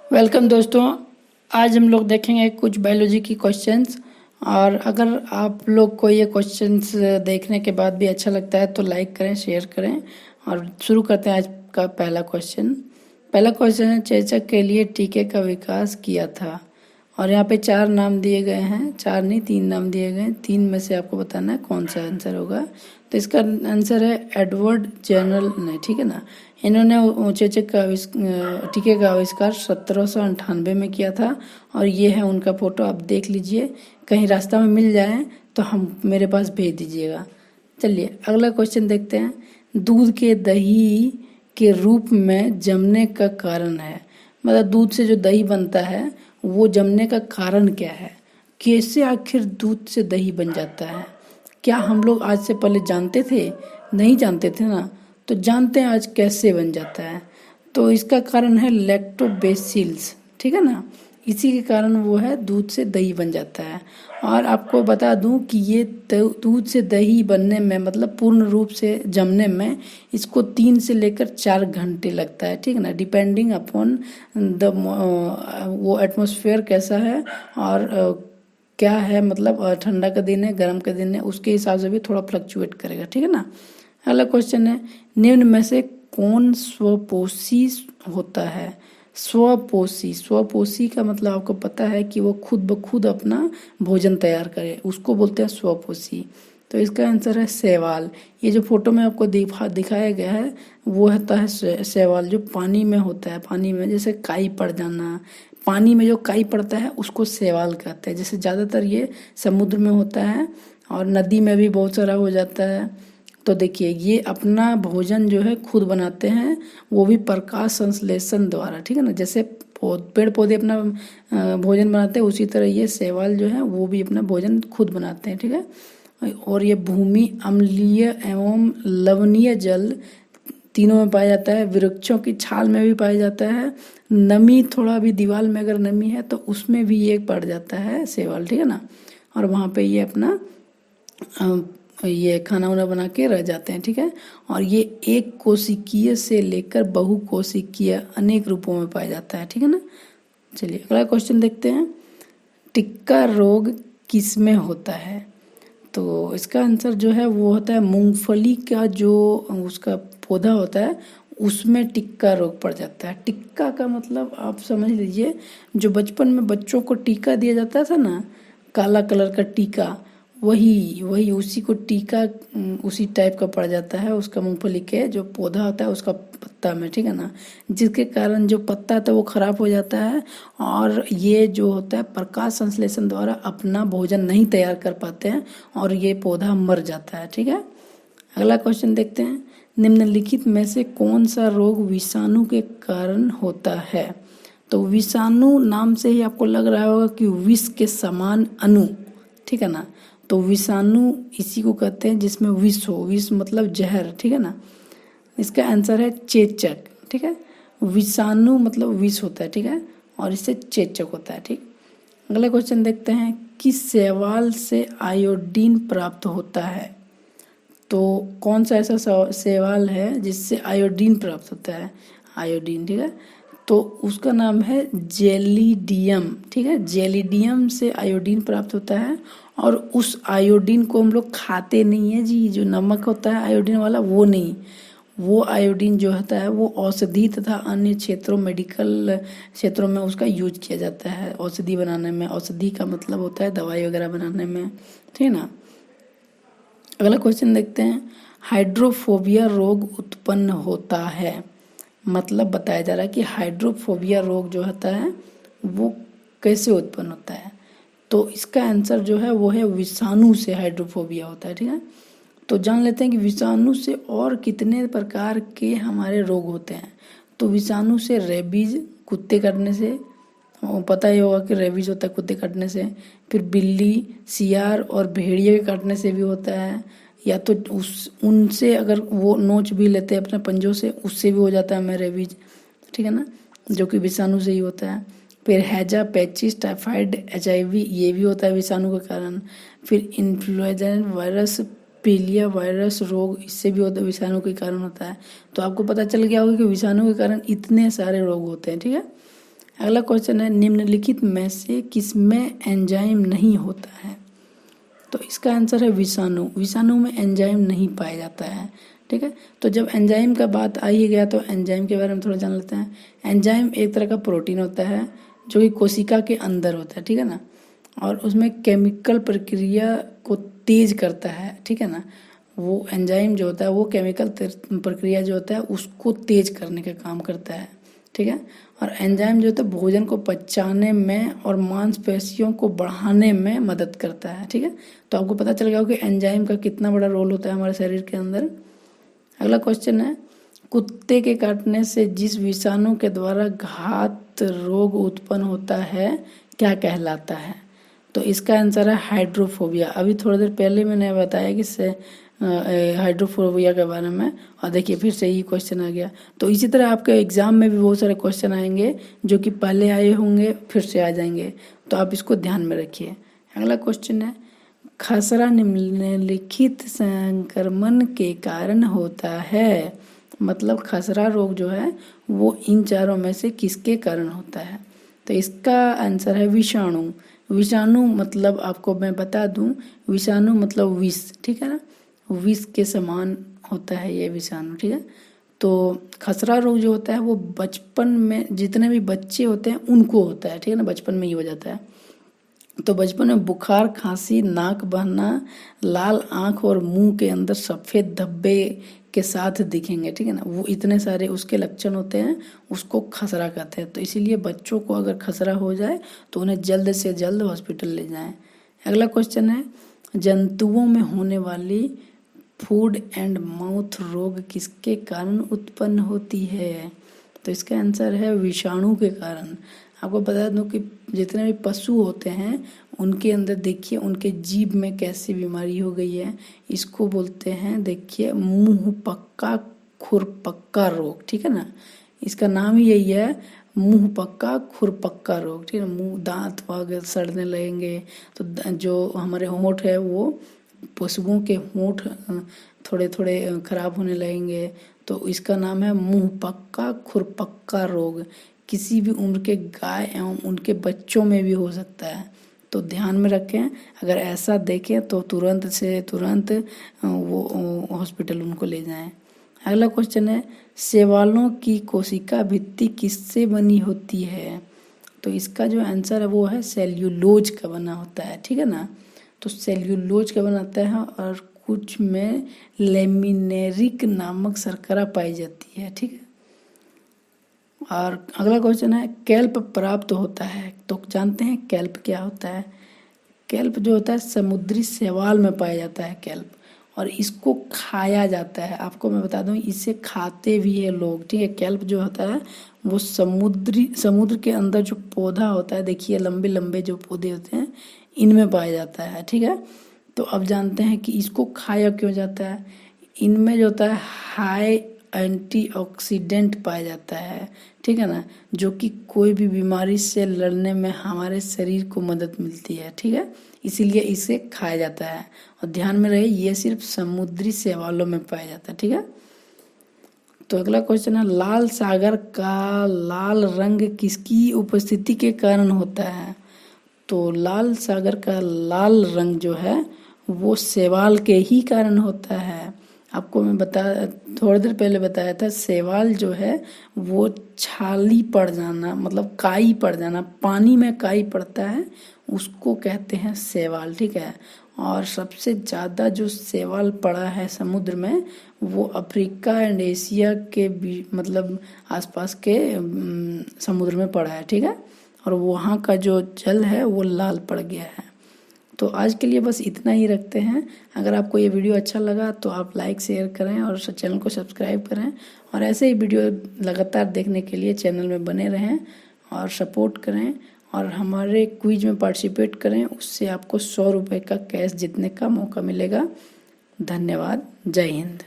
Welcome दोस्तों। आज हम लोग देखेंगे कुछ बायोलॉजी की क्वेश्चंस। और अगर आप लोग को ये क्वेश्चंस देखने के बाद भी अच्छा लगता है तो लाइक करें, शेयर करें। और शुरू करते हैं आज का पहला क्वेश्चन है, चेचक के लिए टीके का विकास किया था। और यहाँ पे 4 नाम दिए गए हैं, 4 नहीं 3 नाम दिए गए हैं। 3 में से आपको बताना है कौन सा आंसर होगा। तो इसका आंसर है एडवर्ड जेनरल ने, ठीक है ना। इन्होंने चेचक का टीके का आविष्कार 1798 में किया था। और ये है उनका फोटो, आप देख लीजिए। कहीं रास्ता में मिल जाए तो हम मेरे पास भेज दीजिएगा। चलिए अगला क्वेश्चन देखते हैं। दूध के दही के रूप में जमने का कारण है, मतलब दूध से जो दही बनता है वो जमने का कारण क्या है। कैसे आखिर दूध से दही बन जाता है? क्या हम लोग आज से पहले जानते थे? नहीं जानते थे ना। तो जानते हैं आज कैसे बन जाता है। तो इसका कारण है लैक्टोबैसिलस, ठीक है ना। इसी के कारण वो है दूध से दही बन जाता है। और आपको बता दूं कि ये दूध से दही बनने में, मतलब पूर्ण रूप से जमने में इसको 3 से लेकर 4 घंटे लगता है, ठीक है ना। डिपेंडिंग अपॉन द वो एटमॉस्फेयर कैसा है और क्या है, मतलब ठंडा का दिन है, गर्म का दिन है, उसके हिसाब से भी थोड़ा फ्लक्चुएट करेगा, ठीक है ना। अगला क्वेश्चन है, निम्न में से कौन स्वपोषी होता है? स्वपोषी का मतलब आपको पता है कि वो खुद ब खुद अपना भोजन तैयार करे, उसको बोलते हैं स्वपोषी। तो इसका आंसर है शैवाल। ये जो फोटो में आपको दिखाया गया है वो होता है शैवाल, जो पानी में होता है। पानी में जैसे काई पड़ जाना, पानी में जो काई पड़ता है उसको शैवाल कहते हैं। जैसे ज़्यादातर ये समुद्र में होता है और नदी में भी बहुत सारा हो जाता है। तो देखिए ये अपना भोजन जो है खुद बनाते हैं, वो भी प्रकाश संश्लेषण द्वारा, ठीक है ना। जैसे पेड़ पौधे अपना भोजन बनाते हैं, उसी तरह ये शैवाल जो है वो भी अपना भोजन खुद बनाते हैं, ठीक है। और ये भूमि, अम्लीय एवं लवणीय जल तीनों में पाया जाता है। वृक्षों की छाल में भी पाया जाता है। नमी थोड़ा भी दीवार में अगर नमी है तो उसमें भी ये पड़ जाता है शैवाल, ठीक है ना। और वहाँ पे ये अपना ये खाना वाना बना के रह जाते हैं, ठीक है। और ये एक कोशिकीय से लेकर बहुकोशिकीय अनेक रूपों में पाया जाता है, ठीक है ना। चलिए अगला क्वेश्चन देखते हैं। टिक्का रोग किस में होता है? तो इसका आंसर जो है वो होता है मूंगफली का जो उसका पौधा होता है उसमें टिक्का रोग पड़ जाता है। टिक्का का मतलब आप समझ लीजिए, जो बचपन में बच्चों को टीका दिया जाता था ना, काला कलर का टीका, वही वही उसी को टीका उसी टाइप का पड़ जाता है उसका मूंगफली के जो पौधा होता है उसका पत्ता में, ठीक है ना। जिसके कारण जो पत्ता था वो खराब हो जाता है और ये जो होता है प्रकाश संश्लेषण द्वारा अपना भोजन नहीं तैयार कर पाते हैं और ये पौधा मर जाता है, ठीक है। अगला क्वेश्चन देखते हैं। निम्नलिखित में से कौन सा रोग विषाणु के कारण होता है? तो विषाणु नाम से ही आपको लग रहा होगा कि विष के समान अणु, ठीक है ना। तो विषाणु इसी को कहते हैं जिसमें विष हो, विष मतलब जहर, ठीक है ना। इसका आंसर है चेचक, ठीक है। विषाणु मतलब विष होता है, ठीक है, और इससे चेचक होता है, ठीक। अगला क्वेश्चन देखते हैं। किस शैवाल से आयोडीन प्राप्त होता है? तो कौन सा ऐसा शैवाल है जिससे आयोडीन प्राप्त होता है? आयोडीन, ठीक है। तो उसका नाम है जेलिडियम, ठीक है। जेलिडियम से आयोडीन प्राप्त होता है और उस आयोडीन को हम लोग खाते नहीं है जी। जो नमक होता है आयोडीन वाला वो नहीं, वो आयोडीन जो होता है वो औषधि तथा अन्य क्षेत्रों, मेडिकल क्षेत्रों में उसका यूज किया जाता है औषधि बनाने में। औषधि का मतलब होता है दवाई वगैरह बनाने में, ठीक है ना। अगला क्वेश्चन देखते हैं। हाइड्रोफोबिया रोग उत्पन्न होता है, मतलब बताया जा रहा है कि हाइड्रोफोबिया रोग जो होता है वो कैसे उत्पन्न होता है। तो इसका आंसर जो है वो है विषाणु से हाइड्रोफोबिया होता है, ठीक है। तो जान लेते हैं कि विषाणु से और कितने प्रकार के हमारे रोग होते हैं। तो विषाणु से रेबीज, कुत्ते काटने से, पता ही होगा कि रेबीज होता है कुत्ते काटने से। फिर बिल्ली, सियार और भेड़िए के काटने से भी होता है, या तो उनसे अगर वो नोच भी लेते हैं अपने पंजों से, उससे भी हो जाता है हमें रेबीज, ठीक है ना, जो कि विषाणु से ही होता है। फिर हैजा, पैचिस, टाइफाइड, HIV ये भी होता है विषाणु के कारण। फिर इन्फ्लुएंजा वायरस, पीलिया वायरस रोग, इससे भी होता है, विषाणु के कारण होता है। तो आपको पता चल गया होगा कि विषाणु के कारण इतने सारे रोग होते हैं, ठीक है। अगला क्वेश्चन है निम्नलिखित में से किसमें एंजाइम नहीं होता है? तो इसका आंसर है विषाणु। विषाणु में एंजाइम नहीं पाया जाता है। ठीक है, तो जब एंजाइम का बात आ ही गया तो एंजाइम के बारे में थोड़ा जान लेते हैं। एंजाइम एक तरह का प्रोटीन होता है जो कि कोशिका के अंदर होता है, ठीक है ना, और उसमें केमिकल प्रक्रिया को तेज करता है, ठीक है ना। वो एंजाइम जो होता है वो केमिकल प्रक्रिया जो होता है उसको तेज करने का काम करता है, ठीक है। और एंजाइम जो होता है भोजन को पचाने में और मांसपेशियों को बढ़ाने में मदद करता है, ठीक है। तो आपको पता चल गया हो कि एंजाइम का कितना बड़ा रोल होता है हमारे शरीर के अंदर। अगला क्वेश्चन है कुत्ते के काटने से जिस विषाणु के द्वारा घात रोग उत्पन्न होता है क्या कहलाता है? तो इसका आंसर है हाइड्रोफोबिया। अभी थोड़ी देर पहले मैंने बताया कि हाइड्रोफोबिया के बारे में, और देखिए फिर से ही क्वेश्चन आ गया। तो इसी तरह आपके एग्जाम में भी बहुत सारे क्वेश्चन आएंगे जो कि पहले आए होंगे फिर से आ जाएंगे, तो आप इसको ध्यान में रखिए। अगला क्वेश्चन है खसरा निम्नलिखित संक्रमण के कारण होता है। मतलब खसरा रोग जो है वो इन चारों में से किसके कारण होता है? तो इसका आंसर है विषाणु। विषाणु मतलब आपको मैं बता दूं, विषाणु मतलब विष, ठीक है ना, विष के समान होता है ये विषाणु, ठीक है। तो खसरा रोग जो होता है वो बचपन में जितने भी बच्चे होते हैं उनको होता है, ठीक है ना, बचपन में ही हो जाता है। तो बचपन में बुखार, खांसी, नाक बहना, लाल आंख और मुंह के अंदर सफ़ेद धब्बे के साथ दिखेंगे, ठीक है ना, वो इतने सारे उसके लक्षण होते हैं, उसको खसरा कहते हैं। तो इसीलिए बच्चों को अगर खसरा हो जाए तो उन्हें जल्द से जल्द हॉस्पिटल ले जाएं। अगला क्वेश्चन है जंतुओं में होने वाली फूड एंड माउथ रोग किसके कारण उत्पन्न होती है? तो इसका आंसर है विषाणु के कारण। आपको बता दूं कि जितने भी पशु होते हैं उनके अंदर देखिए उनके जीभ में कैसी बीमारी हो गई है, इसको बोलते हैं देखिए मुंह पक्का खुरपक्का रोग, ठीक है ना, इसका नाम ही यही है मुंह पक्का खुरपक्का रोग, ठीक है। मुंह दांत वगैरह सड़ने लगेंगे, तो जो हमारे होंठ है वो पशुओं के होंठ थोड़े थोड़े खराब होने लगेंगे, तो इसका नाम है मुंह पक्का खुरपक्का रोग। किसी भी उम्र के गाय एवं उनके बच्चों में भी हो सकता है, तो ध्यान में रखें। अगर ऐसा देखें तो तुरंत से तुरंत वो हॉस्पिटल उनको ले जाएं। अगला क्वेश्चन है शैवालों की कोशिका भित्ति किससे बनी होती है? तो इसका जो आंसर है वो है सेल्यूलोज का बना होता है, ठीक है ना। तो सेल्यूलोज का बनाता है और कुछ में लेमिनेरिक नामक शर्करा पाई जाती है, ठीक है। और अगला क्वेश्चन है कैल्प प्राप्त होता है, तो जानते हैं कैल्प क्या होता है? कैल्प जो होता है समुद्री शैवाल में पाया जाता है कैल्प, और इसको खाया जाता है। आपको मैं बता दूं इसे खाते भी है लोग, ठीक है। कैल्प जो होता है वो समुद्र के अंदर जो पौधा होता है, देखिए लंबे लंबे जो पौधे होते हैं इनमें पाया जाता है, ठीक है। तो अब जानते हैं कि इसको खाया क्यों जाता है। इनमें जो होता है हाई एंटीऑक्सीडेंट पाया जाता है, ठीक है ना, जो कि कोई भी बीमारी से लड़ने में हमारे शरीर को मदद मिलती है, ठीक है, इसीलिए इसे खाया जाता है। और ध्यान में रहे ये सिर्फ समुद्री शैवालों में पाया जाता है, ठीक है। तो अगला क्वेश्चन है लाल सागर का लाल रंग किसकी उपस्थिति के कारण होता है? तो लाल सागर का लाल रंग जो है वो शैवाल के ही कारण होता है। आपको मैं थोड़ी देर पहले बताया था शैवाल जो है वो छाली पड़ जाना, मतलब काई पड़ जाना, पानी में काई पड़ता है उसको कहते हैं शैवाल, ठीक है। और सबसे ज़्यादा जो शैवाल पड़ा है समुद्र में वो अफ्रीका एंड एशिया के मतलब आसपास के समुद्र में पड़ा है, ठीक है। और वहाँ का जो जल है वो लाल पड़ गया है। तो आज के लिए बस इतना ही रखते हैं। अगर आपको ये वीडियो अच्छा लगा तो आप लाइक शेयर करें और चैनल को सब्सक्राइब करें, और ऐसे ही वीडियो लगातार देखने के लिए चैनल में बने रहें और सपोर्ट करें, और हमारे क्विज में पार्टिसिपेट करें, उससे आपको 100 रुपये का कैश जीतने का मौका मिलेगा। धन्यवाद। जय हिंद।